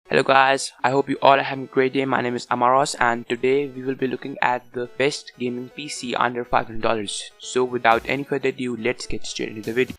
Hello guys, I hope you all are having a great day. My name is Amaros and today we will be looking at the best gaming PC under $500. So without any further ado, let's get straight into the video.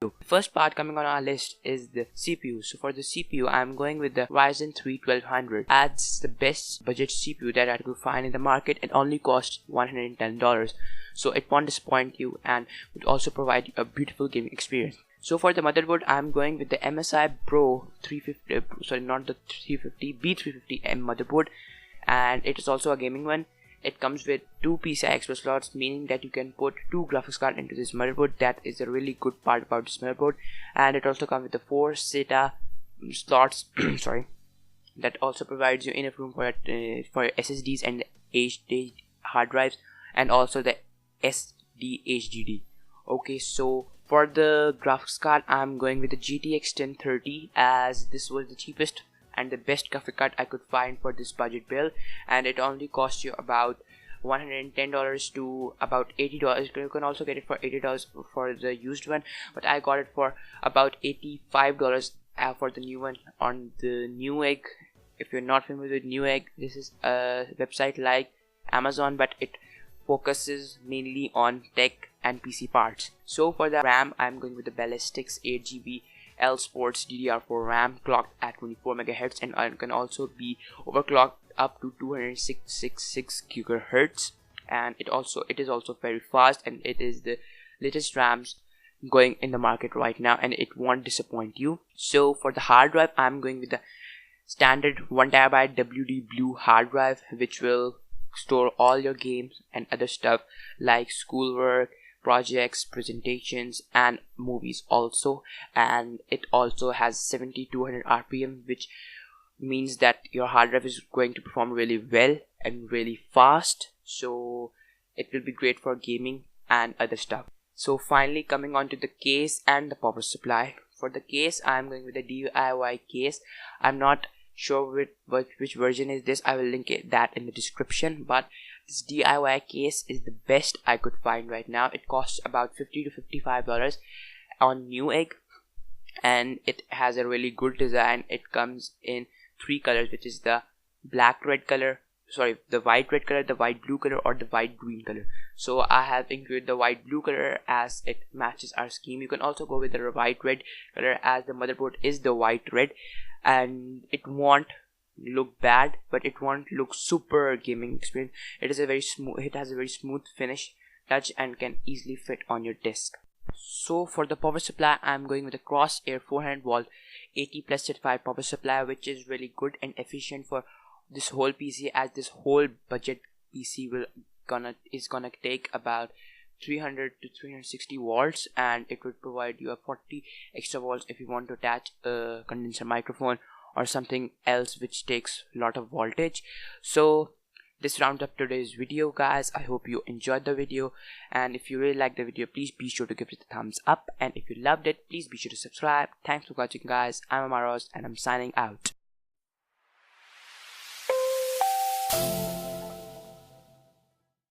The first part coming on our list is the CPU. So for the CPU, I'm going with the Ryzen 3 1200. That's the best budget CPU that I could find in the market. It only costs $110. So it won't disappoint you and would also provide you a beautiful gaming experience. So for the motherboard, I'm going with the MSI Pro 350, sorry, not the 350, B350M motherboard, and it is also a gaming one. It comes with 2 PCI Express slots, meaning that you can put 2 graphics cards into this motherboard. That is a really good part about this motherboard. And it also comes with the 4 SATA slots sorry, that also provides you enough room for SSDs and HD hard drives, and also the SD HDD. Okay, so for the graphics card, I'm going with the GTX 1030, as this was the cheapest and the best graphic card I could find for this budget build, and it only costs you about $110 to about $80. You can also get it for $80 for the used one, but I got it for about $85 for the new one on the Newegg. If you're not familiar with Newegg, this is a website like Amazon, but it focuses mainly on tech and PC parts. So for the RAM, I'm going with the Ballistix 8GB L Sports DDR4 RAM, clocked at 24 MHz, and it can also be overclocked up to 266 GHz. And it is also very fast, and it is the latest RAMs going in the market right now, and it won't disappoint you. So for the hard drive, I'm going with the standard 1TB WD Blue hard drive, which will store all your games and other stuff like schoolwork, projects, presentations, and movies also. And it also has 7200 RPM, which means that your hard drive is going to perform really well and really fast, so it will be great for gaming and other stuff. So finally, coming on to the case and the power supply. For the case, I'm going with the DIY case. I'm not sure which version is this. I will link that in the description, but this DIY case is the best I could find right now. It costs about $50 to $55 on Newegg, and it has a really good design. It comes in 3 colors, which is the black red color, sorry, the white red color, the white blue color, or the white green color. So I have included the white blue color as it matches our scheme. You can also go with the white red color, as the motherboard is the white red, and it won't look bad, but it won't look super gaming experience. It has a very smooth finish touch and can easily fit on your desk. So for the power supply, I'm going with a Crosshair 400 volt 80 plus 35 power supply, which is really good and efficient for this whole PC, as this whole budget PC is gonna take about 300 to 360 volts, and it would provide you a 40 extra volts if you want to attach a condenser microphone or something else which takes a lot of voltage. So this rounds up today's video, guys. I hope you enjoyed the video, and if you really like the video, please be sure to give it a thumbs up, and if you loved it, please be sure to subscribe. Thanks for watching, guys. I'm Amaros and I'm signing out.